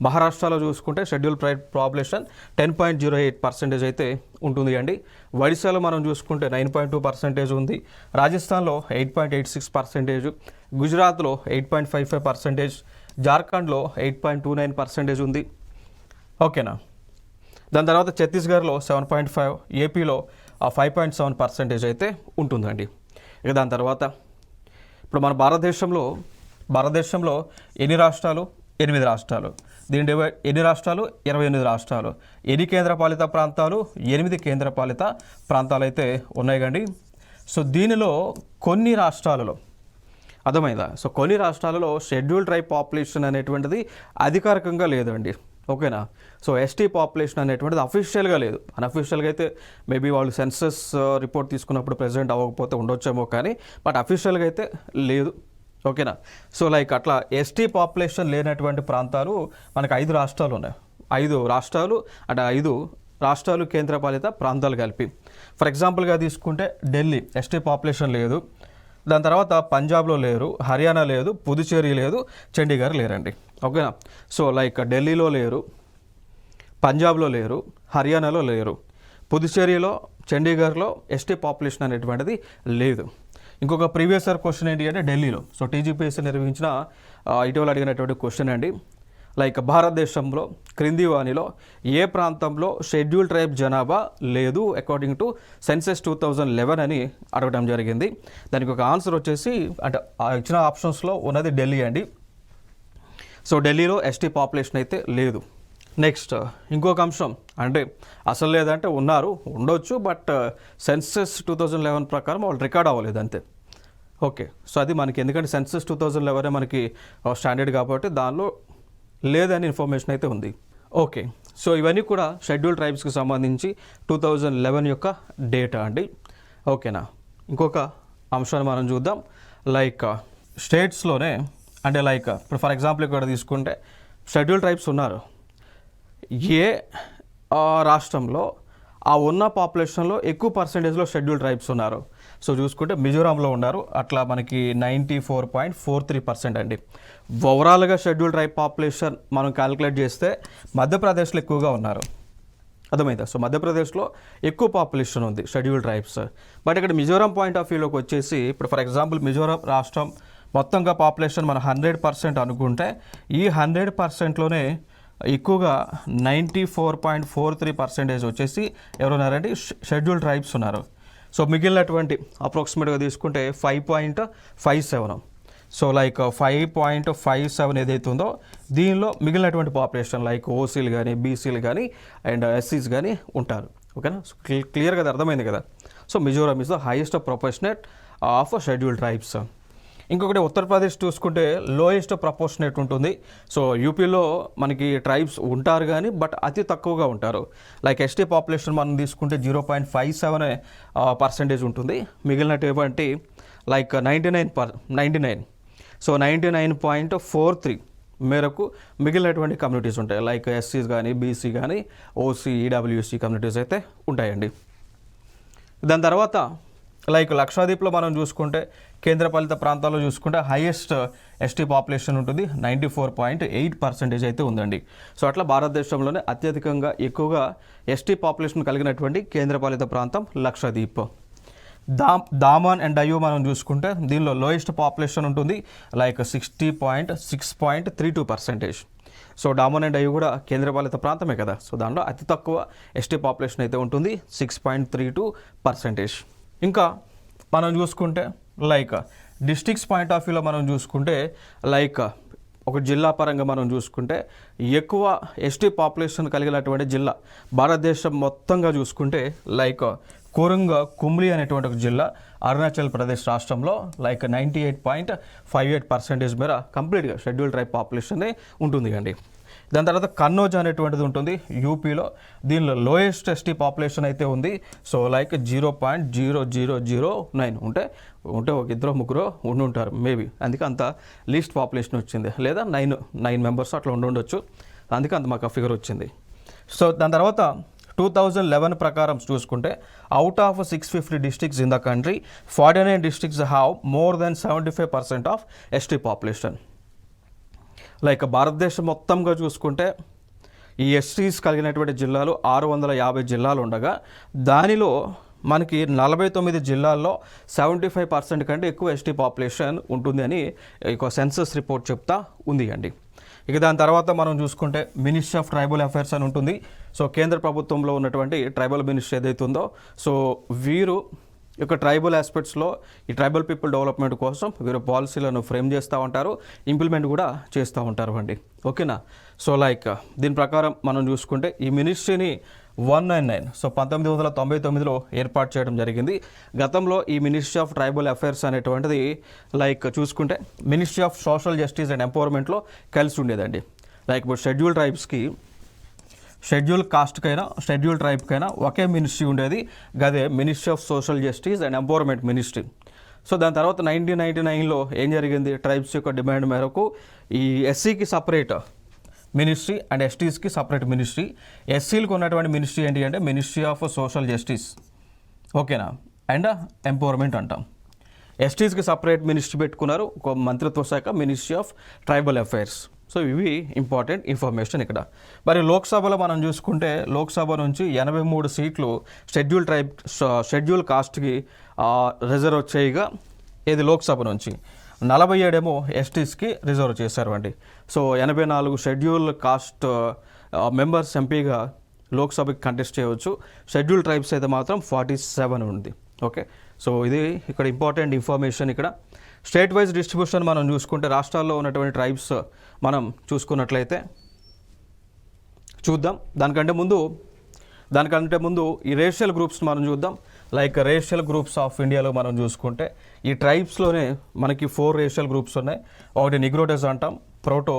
మహారాష్ట్రలో చూసుకుంటే షెడ్యూల్ ట్రైబ్ పాపులేషన్ 10.08% అయితే ఉంటుంది అండి. ఒడిశాలో మనం చూసుకుంటే 9.2% ఉంది. రాజస్థాన్లో 8.86%, గుజరాత్లో 8.55%, జార్ఖండ్లో 8.29% ఉంది. ఓకేనా. దాని తర్వాత ఛత్తీస్గఢ్లో 7.5, ఏపీలో 5.7% అయితే ఉంటుందండి. ఇక దాని తర్వాత ఇప్పుడు మన భారతదేశంలో ఎన్ని రాష్ట్రాలు? 8 రాష్ట్రాలు. దీని ఎన్ని రాష్ట్రాలు? 28 రాష్ట్రాలు. ఎన్ని కేంద్రపాలిత ప్రాంతాలు? 8 కేంద్రపాలిత ప్రాంతాలు అయితే ఉన్నాయి కండి. సో దీనిలో కొన్ని రాష్ట్రాలలో అర్థమైందా? సో కొన్ని రాష్ట్రాలలో షెడ్యూల్ ట్రైబ్ పాపులేషన్ అనేటువంటిది అధికారికంగా లేదండి. ఓకేనా. సో ఎస్టీ పాపులేషన్ అనేటువంటిది అఫీషియల్గా లేదు, అన్అఫీషియల్గా అయితే మేబీ వాళ్ళు సెన్సస్ రిపోర్ట్ తీసుకున్నప్పుడు ప్రెజెంట్ అవ్వకపోతే ఉండొచ్చేమో, కానీ బట్ అఫీషియల్గా అయితే లేదు. ఓకేనా. సో లైక్ అట్లా ఎస్టీ పాపులేషన్ లేనటువంటి ప్రాంతాలు మనకు 5 రాష్ట్రాలు ఉన్నాయి. 5 రాష్ట్రాలు అంటే 5 రాష్ట్రాలు కేంద్రపాలిత ప్రాంతాలు కలిపి. ఫర్ ఎగ్జాంపుల్గా తీసుకుంటే ఢిల్లీ ఎస్టీ పాపులేషన్ లేదు, దాని తర్వాత పంజాబ్లో లేరు, హర్యానా లేదు, పుదుచ్చేరి లేదు, చండీగఢ్ లేరండి. ఓకేనా. సో లైక్ ఢిల్లీలో లేరు, పంజాబ్లో లేరు, హర్యానాలో లేరు, పుదుచ్చేరిలో, చండీగఢ్లో ఎస్టీ పాపులేషన్ అనేటువంటిది లేదు. ఇంకొక ప్రీవియస్ ఇయర్ క్వశ్చన్ ఏంటి అంటే ఢిల్లీలో, సో టీజీపీఎస్సీ నిర్వహించిన ఇటీవల అడిగినటువంటి క్వశ్చన్ అండి, లైక్ భారతదేశంలో క్రింది వానిలో ఏ ప్రాంతంలో షెడ్యూల్ ట్రైబ్ జనాభా లేదు అకార్డింగ్ టు సెన్సెస్ 2011 అని అడగడం జరిగింది. దానికి ఒక ఆన్సర్ వచ్చేసి అంటే ఇచ్చిన ఆప్షన్స్లో ఉన్నది ఢిల్లీ అండి. సో ఢిల్లీలో ఎస్టీ పాపులేషన్ అయితే లేదు. నెక్స్ట్ ఇంకొక అంశం అంటే అసలు లేదంటే ఉండొచ్చు, బట్ సెన్సెస్ 2011 ప్రకారం వాళ్ళు రికార్డ్ అవ్వలేదు అంతే. ఓకే. సో అది మనకి ఎందుకంటే సెన్సెస్ 2011 మనకి స్టాండర్డ్ కాబట్టి దానిలో లేదని ఇన్ఫర్మేషన్ అయితే ఉంది. ఓకే. సో ఇవన్నీ కూడా షెడ్యూల్ ట్రైబ్స్కి సంబంధించి 2011 యొక్క డేటా అండి. ఓకేనా. ఇంకొక అంశాన్ని మనం చూద్దాం, లైక్ స్టేట్స్లోనే అంటే లైక్ ఇప్పుడు ఫర్ ఎగ్జాంపుల్ ఇక్కడ తీసుకుంటే షెడ్యూల్ ట్రైబ్స్ ఉన్నారు, ఏ రాష్ట్రంలో ఆ ఉన్న పాపులేషన్లో ఎక్కువ పర్సెంటేజ్లో షెడ్యూల్ ట్రైబ్స్ ఉన్నారు. సో చూసుకుంటే మిజోరాంలో ఉన్నారు, అట్లా మనకి 94.43% అండి. ఓవరాల్గా షెడ్యూల్ ట్రైబ్ పాపులేషన్ మనం క్యాలిక్యులేట్ చేస్తే మధ్యప్రదేశ్లో ఎక్కువగా ఉన్నారు, అర్థమైందా. సో మధ్యప్రదేశ్లో ఎక్కువ పాపులేషన్ ఉంది షెడ్యూల్ ట్రైబ్స్. బట్ ఇక్కడ మిజోరాం పాయింట్ ఆఫ్ వ్యూలోకి వచ్చేసి ఇప్పుడు ఫర్ ఎగ్జాంపుల్ మిజోరాం రాష్ట్రం మొత్తంగా పాపులేషన్ మనం 100% అనుకుంటే ఈ 100%లోనే ఎక్కువగా 94.43% వచ్చేసి ఎవరున్నారంటే షెడ్యూల్ ట్రైబ్స్ ఉన్నారు. సో మిగిలినటువంటి అప్రాక్సిమేట్గా తీసుకుంటే 5.57, సో లైక్ 5.57 ఏదైతే ఉందో దీనిలో మిగిలినటువంటి పాపులేషన్ లైక్ ఓసీలు కానీ, బీసీలు కానీ అండ్ ఎస్సీస్ కానీ ఉంటారు. ఓకేనా. సో క్లియర్గా అది అర్థమైంది కదా. So Mizoram is the highest proportionate of schedule tribes. ఇంకొకటి ఉత్తరప్రదేశ్ చూసుకుంటే లోయెస్ట్ ప్రపోర్షనేట్ ఉంటుంది. సో యూపీలో మనకి ట్రైబ్స్ ఉంటారు కానీ బట్ అతి తక్కువగా ఉంటారు. లైక్ ఎస్టీ పాపులేషన్ మనం తీసుకుంటే 0.57% ఉంటుంది. మిగిలినటువంటి లైక్ 99, సో 99.43 మేరకు మిగిలినటువంటి కమ్యూనిటీస్ ఉంటాయి, లైక్ ఎస్సీస్ కానీ, బీసీ కానీ, ఓసీ, ఈడబ్ల్యూసీ కమ్యూనిటీస్ అయితే ఉంటాయండి. దాని తర్వాత లైక్ లక్షద్వీప్లో మనం చూసుకుంటే కేంద్రపాలిత ప్రాంతాల్లో చూసుకుంటే హైయెస్ట్ ఎస్టీ పాపులేషన్ ఉంటుంది, 94.8% అయితే ఉందండి. సో అట్లా భారతదేశంలోనే అత్యధికంగా ఎక్కువగా ఎస్టీ పాపులేషన్ కలిగినటువంటి కేంద్రపాలిత ప్రాంతం లక్షద్వీప్. దామన్ అండ్ డయ్యూ మనం చూసుకుంటే దీనిలో లోయెస్ట్ పాపులేషన్ ఉంటుంది, like 60.32%. So Daman and Diu కూడా కేంద్రపాలిత ప్రాంతమే కదా, సో దాంట్లో అతి తక్కువ ఎస్టీ పాపులేషన్ అయితే ఉంటుంది, 6.32%. ఇంకా మనం చూసుకుంటే లైక్ డిస్ట్రిక్ట్స్ పాయింట్ ఆఫ్ వ్యూలో మనం చూసుకుంటే లైక్ ఒక జిల్లా పరంగా మనం చూసుకుంటే ఎక్కువ ఎస్టీ పాపులేషన్ కలిగినటువంటి జిల్లా భారతదేశం మొత్తంగా చూసుకుంటే లైక్ కోరుంగ కుమ్లీ అనేటువంటి ఒక జిల్లా అరుణాచల్ ప్రదేశ్ రాష్ట్రంలో లైక్ 98.58% మేర కంప్లీట్గా షెడ్యూల్ ట్రైబ్ పాపులేషనే ఉంటుంది అండి. దాని తర్వాత కన్నౌజ్ అనేటువంటిది ఉంటుంది యూపీలో, దీనిలో లోయెస్ట్ ఎస్టీ పాపులేషన్ అయితే ఉంది. సో లైక్ 0.0009 ఉంటే ఒక ఇద్దరు ముగ్గురు ఉండుంటారు మేబీ, అందుకే అంత లీస్ట్ పాపులేషన్ వచ్చింది, లేదా 9 మెంబర్స్ అట్లా ఉండొచ్చు, అందుకే అంత మాకు ఆ ఫిగర్ వచ్చింది. సో దాని తర్వాత 2011 ప్రకారం చూసుకుంటే out of 650 districts in the country 49 districts have more than 75% of ST population. Like భారతదేశం మొత్తంగా చూసుకుంటే ఈ ఎస్టీస్ కలిగినటువంటి జిల్లాలు 650 జిల్లాలు ఉండగా దానిలో మనకి 49 జిల్లాల్లో 75% కంటే ఎక్కువ ఎస్టీ పాపులేషన్ ఉంటుంది అని ఒక సెన్సస్ రిపోర్ట్ చెప్తా ఉంది అండి. ఇక దాని తర్వాత మనం చూసుకుంటే మినిస్ట్రీ ఆఫ్ ట్రైబల్ అఫైర్స్ అని ఉంటుంది. సో కేంద్ర ప్రభుత్వంలో ఉన్నటువంటి ట్రైబల్ మినిస్ట్రీ ఏదైతే ఉందో, సో వీరు యొక్క ట్రైబల్ ఆస్పెక్ట్స్లో ఈ ట్రైబల్ పీపుల్ డెవలప్మెంట్ కోసం వీరు పాలసీలను ఫ్రేమ్ చేస్తూ ఉంటారు, ఇంప్లిమెంట్ కూడా చేస్తూ ఉంటారు అండి. ఓకేనా. సో లైక్ దీని ప్రకారం మనం చూసుకుంటే ఈ మినిస్ట్రీని 199 సో 1999లో ఏర్పాటు చేయడం జరిగింది. గతంలో ఈ మినిస్ట్రీ ఆఫ్ ట్రైబల్ అఫైర్స్ అనేటువంటిది లైక్ చూసుకుంటే ministry of social justice and ఎంపవర్మెంట్లో కలిసి ఉండేదండి. లైక్ ఇప్పుడు షెడ్యూల్ ట్రైబ్స్కి షెడ్యూల్ కాస్ట్కైనా షెడ్యూల్ ట్రైబ్కైనా ఒకే మినిస్ట్రీ ఉండేది, గదే ministry of social justice and empowerment ministry. So దాని తర్వాత 1999లో ఏం జరిగింది, ట్రైబ్స్ యొక్క డిమాండ్ మేరకు ఈ ఎస్సీకి సపరేట్ మినిస్ట్రీ అండ్ ఎస్టీస్కి సపరేట్ మినిస్ట్రీ. ఎస్సీలకు ఉన్నటువంటి మినిస్ట్రీ ఏంటి అంటే మినిస్ట్రీ ఆఫ్ సోషల్ జస్టిస్, ఓకేనా, అండ్ ఎంపవర్మెంట్ అంటాం. ఎస్టీస్కి సపరేట్ మినిస్ట్రీ పెట్టుకున్నారు, ఒక మంత్రిత్వ శాఖ ministry of tribal affairs. So ఇవి ఇంపార్టెంట్ ఇన్ఫర్మేషన్ ఇక్కడ. మరి లోక్సభలో మనం చూసుకుంటే లోక్సభ నుంచి 83 సీట్లు షెడ్యూల్ కాస్ట్కి రిజర్వ్ చేయగా, ఇది లోక్సభ నుంచి 47 ఏమో ఎస్టీస్కి రిజర్వ్ చేశారు అండి. సో 84 షెడ్యూల్ కాస్ట్ మెంబర్స్ ఎంపీగా లోక్సభకి కంటెస్ట్ చేయవచ్చు. షెడ్యూల్ ట్రైబ్స్ అయితే మాత్రం 47 ఉంది. ఓకే, సో ఇది ఇక్కడ ఇంపార్టెంట్ ఇన్ఫర్మేషన్. ఇక్కడ స్టేట్ వైజ్ డిస్ట్రిబ్యూషన్ మనం చూసుకుంటే రాష్ట్రాల్లో ఉన్నటువంటి ట్రైబ్స్ మనం చూసుకున్నట్లయితే చూద్దాం. దానికంటే ముందు ఈ రేషియల్ గ్రూప్స్ మనం చూద్దాం. లైక్ రేషియల్ గ్రూప్స్ ఆఫ్ ఇండియాలో మనం చూసుకుంటే ఈ ట్రైబ్స్లోనే మనకి 4 రేషియల్ గ్రూప్స్ ఉన్నాయి. ఒకటి నిగ్రోటస్ అంటాం, ప్రోటో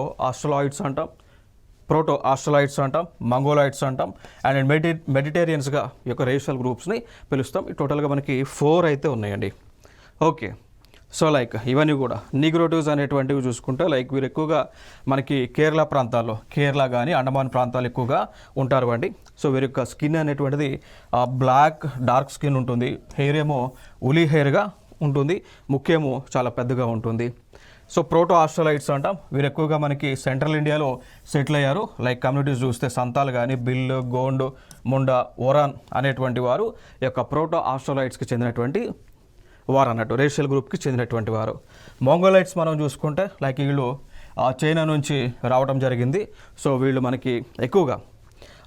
ఆస్ట్రలాయిడ్స్ అంటాం, మంగోలాయిడ్స్ అంటాం, అండ్ మెడిటేరియన్స్గా ఈ యొక్క రేషియల్ గ్రూప్స్ని పిలుస్తాం. టోటల్గా మనకి 4 అయితే ఉన్నాయండి. ఓకే, సో లైక్ ఇవన్నీ కూడా నిగ్రోటివ్స్ అనేటువంటివి చూసుకుంటే లైక్ వీరు ఎక్కువగా మనకి కేరళ ప్రాంతాల్లో, కేరళ కానీ అండమాన్ ప్రాంతాలు ఎక్కువగా ఉంటారు అండి. సో వీరి యొక్క స్కిన్ అనేటువంటిది బ్లాక్ డార్క్ స్కిన్ ఉంటుంది, హెయిర్ ఏమో ఉలీ హెయిర్గా ఉంటుంది, ముఖ్యమో చాలా పెద్దగా ఉంటుంది. సో ప్రోటో ఆస్ట్రలైట్స్ అంటాం, వీరు ఎక్కువగా మనకి సెంట్రల్ ఇండియాలో సెటిల్ అయ్యారు. లైక్ కమ్యూనిటీస్ చూస్తే సంతాల్ కానీ, బిల్, గోండ్, ముండా, ఓరాన్ అనేటువంటి వారు ఈ యొక్క ప్రోటో ఆస్ట్రలైట్స్కి చెందినటువంటి వారు అన్నట్టు, రేషియల్ గ్రూప్కి చెందినటువంటి వారు. మంగోలైట్స్ మనం చూసుకుంటే లైక్ వీళ్ళు చైనా నుంచి రావడం జరిగింది. సో వీళ్ళు మనకి ఎక్కువగా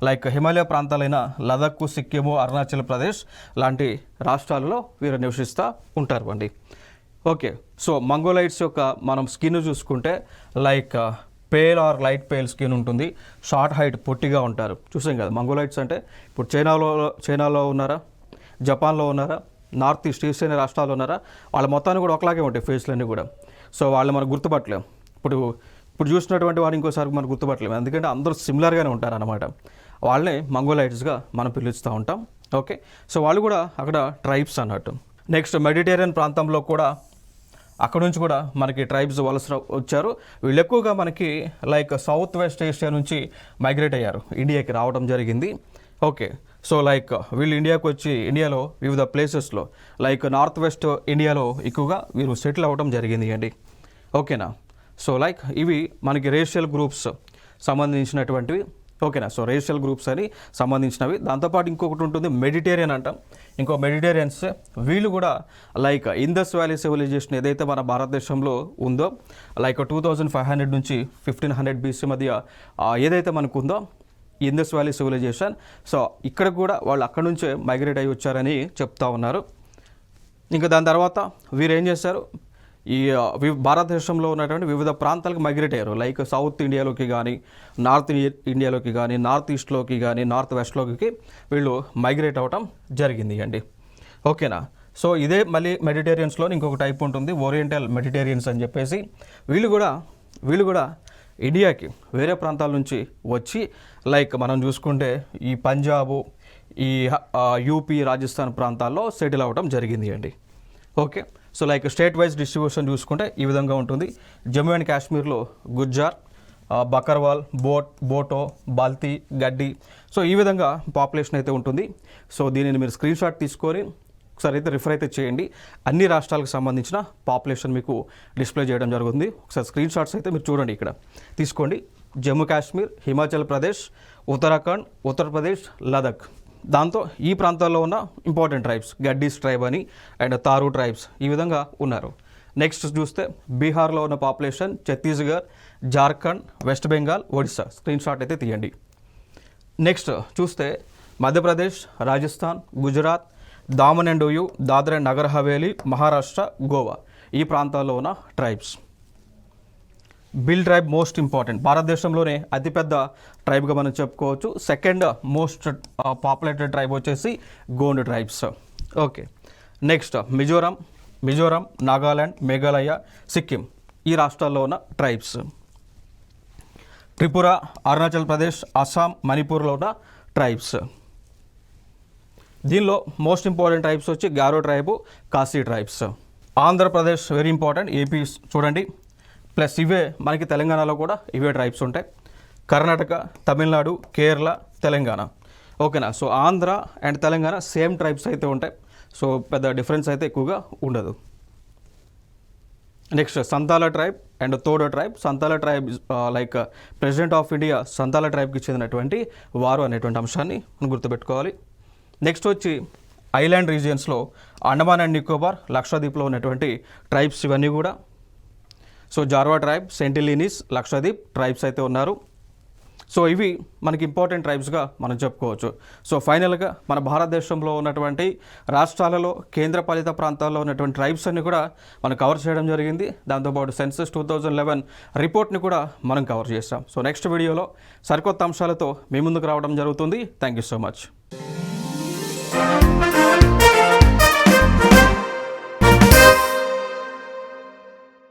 లైక్ హిమాలయ ప్రాంతాలైన లదాఖ్, సిక్కిము, అరుణాచల్ ప్రదేశ్ లాంటి రాష్ట్రాలలో వీరు నివసిస్తూ ఉంటారు అండి. ఓకే, సో మంగోలైట్స్ యొక్క మనం స్కిన్ చూసుకుంటే like pale or light pale skin ఉంటుంది, షార్ట్ హైట్, పొట్టిగా ఉంటారు. చూసాం కదా మంగోలైట్స్ అంటే. ఇప్పుడు చైనాలో ఉన్నారా, జపాన్లో ఉన్నారా, నార్త్ ఈస్ట్ ఈశాన్య రాష్ట్రాల్లో ఉన్నారా, వాళ్ళ మొత్తాన్ని కూడా ఒకలాగే ఉంటాయి ఫేస్లన్నీ కూడా. సో వాళ్ళు మనకు గుర్తుపట్టలేము. ఇప్పుడు చూసినటువంటి వారు ఇంకోసారి మనకు గుర్తుపట్టలేము, ఎందుకంటే అందరూ సిమిలర్గానే ఉంటారు అన్నమాట. వాళ్ళని మంగోలైట్స్గా మనం పిలుస్తూ ఉంటాం. ఓకే, సో వాళ్ళు కూడా అక్కడ ట్రైబ్స్ అన్నట్టు. నెక్స్ట్ మెడిటేరియన్ ప్రాంతంలో కూడా అక్కడ నుంచి కూడా మనకి ట్రైబ్స్ వలస వచ్చారు. వీళ్ళు ఎక్కువగా మనకి లైక్ సౌత్ వెస్ట్ ఏషియా నుంచి మైగ్రేట్ అయ్యారు, ఇండియాకి రావడం జరిగింది. ఓకే, సో లైక్ వీళ్ళు ఇండియాకి వచ్చి ఇండియాలో వివిధ ప్లేసెస్లో లైక్ నార్త్ వెస్ట్ ఇండియాలో ఎక్కువగా వీరు సెటిల్ అవ్వడం జరిగింది అండి. ఓకేనా, సో లైక్ ఇవి మనకి రేషియల్ గ్రూప్స్ సంబంధించినటువంటివి. ఓకేనా, సో రేషియల్ గ్రూప్స్ అని సంబంధించినవి. దాంతోపాటు ఇంకొకటి ఉంటుంది మెడిటేరియన్ అంటాం. మెడిటేరియన్స్ వీళ్ళు కూడా లైక్ ఇండస్ వ్యాలీ సివిలైజేషన్ ఏదైతే మన భారతదేశంలో ఉందో లైక్ 2500 నుంచి 1500 BC మధ్య ఏదైతే మనకు ఉందో ఇండస్ వ్యాలీ సివిలైజేషన్, సో ఇక్కడ కూడా వాళ్ళు అక్కడ నుంచే మైగ్రేట్ అయ్యి వచ్చారని చెప్తా ఉన్నారు. ఇంకా దాని తర్వాత వీరు ఏం చేశారు, ఈ భారతదేశంలో ఉన్నటువంటి వివిధ ప్రాంతాలకు మైగ్రేట్ అయ్యారు. లైక్ సౌత్ ఇండియాలోకి కానీ, నార్త్ ఇండియాలోకి కానీ, నార్త్ ఈస్ట్లోకి కానీ, నార్త్ వెస్ట్లోకి వీళ్ళు మైగ్రేట్ అవ్వటం జరిగింది అండి. ఓకేనా, సో ఇదే మళ్ళీ మెడిటేరియన్స్లో ఇంకొక టైప్ ఉంటుంది, ఓరియంటల్ మెడిటేరియన్స్ అని చెప్పేసి. వీళ్ళు కూడా ఇండియాకి వేరే ప్రాంతాల నుంచి వచ్చి లైక్ మనం చూసుకుంటే ఈ పంజాబు, ఈ యూపీ, రాజస్థాన్ ప్రాంతాల్లో సెటిల్ అవ్వడం జరిగింది అండి. Okay, so like state wise distribution చూసుకుంటే ఈ విధంగా ఉంటుంది. జమ్మూ అండ్ కాశ్మీర్లో గుజ్జార్, బకర్వాల్, బోటో, బాల్తీ, గడ్డి, సో ఈ విధంగా పాపులేషన్ అయితే ఉంటుంది. సో దీనిని మీరు స్క్రీన్ షాట్ తీసుకొని ఒకసారి అయితే రిఫర్ అయితే చేయండి. అన్ని రాష్ట్రాలకు సంబంధించిన పాపులేషన్ మీకు డిస్ప్లే చేయడం జరుగుతుంది. ఒకసారి స్క్రీన్ షాట్స్ అయితే మీరు చూడండి, ఇక్కడ తీసుకోండి. జమ్మూ కాశ్మీర్, హిమాచల్ ప్రదేశ్, ఉత్తరాఖండ్, ఉత్తరప్రదేశ్, లదాఖ్, దాంతో ఈ ప్రాంతాల్లో ఉన్న ఇంపార్టెంట్ ట్రైబ్స్ గడ్డీస్ ట్రైబ్ అని అండ్ తారు ట్రైబ్స్ ఈ విధంగా ఉన్నారు. నెక్స్ట్ చూస్తే బీహార్లో ఉన్న population, Chhattisgarh, Jharkhand, West Bengal, Odisha. Screenshot అయితే తీయండి. నెక్స్ట్ చూస్తే మధ్యప్రదేశ్, రాజస్థాన్, గుజరాత్, దామన్ అండ్ డియు, దాద్రా అండ్ నగర్ హవేలీ, మహారాష్ట్ర, గోవా ఈ ప్రాంతాల్లో ఉన్న tribes. Bhil tribe most important, భారతదేశంలోనే అతిపెద్ద ట్రైబ్గా మనం చెప్పుకోవచ్చు. సెకండ్ మోస్ట్ పాపులేటెడ్ ట్రైబ్ వచ్చేసి Gond tribes. Okay, next Mizoram, Nagaland, Meghalaya, Sikkim ఈ రాష్ట్రాల్లో ఉన్న ట్రైబ్స్. త్రిపుర, అరుణాచల్ ప్రదేశ్, అస్సాం, మణిపూర్లో ఉన్న ట్రైబ్స్. దీనిలో మోస్ట్ ఇంపార్టెంట్ ట్రైబ్స్ వచ్చి Garo tribe, Khasi tribes. Andhra Pradesh very important, AP చూడండి, ప్లస్ ఇవే మనకి తెలంగాణలో కూడా ఇవే ట్రైబ్స్ ఉంటాయి. కర్ణాటక, తమిళనాడు, కేరళ, తెలంగాణ. ఓకేనా. So Andhra and Telangana same tribes అయితే ఉంటాయి. సో పెద్ద డిఫరెన్స్ అయితే ఎక్కువగా ఉండదు. Next Santhala tribe and Toda tribe. Santhala tribe like president of India Santhala ట్రైబ్కి చెందినటువంటి వారు అనేటువంటి అంశాన్ని మనం గుర్తుపెట్టుకోవాలి. నెక్స్ట్ వచ్చి ఐలాండ్ రీజియన్స్లో అండమాన్ అండ్ నికోబార్, లక్షద్వీప్లో ఉన్నటువంటి ట్రైబ్స్ ఇవన్నీ కూడా. So Jarawa tribe, Sentinelese, Lakshadweep tribes అయితే ఉన్నారు. సో ఇవి మనకి ఇంపార్టెంట్ ట్రైబ్స్గా మనం చెప్పుకోవచ్చు. సో ఫైనల్గా మన భారతదేశంలో ఉన్నటువంటి రాష్ట్రాలలో కేంద్రపాలిత ప్రాంతాల్లో ఉన్నటువంటి ట్రైబ్స్ అన్ని కూడా మనం కవర్ చేయడం జరిగింది. దాంతోపాటు సెన్సస్ 2011 రిపోర్ట్ని కూడా మనం కవర్ చేస్తాం. సో నెక్స్ట్ వీడియోలో సరికొత్త అంశాలతో మీ ముందుకు రావడం జరుగుతుంది. Thank you so much.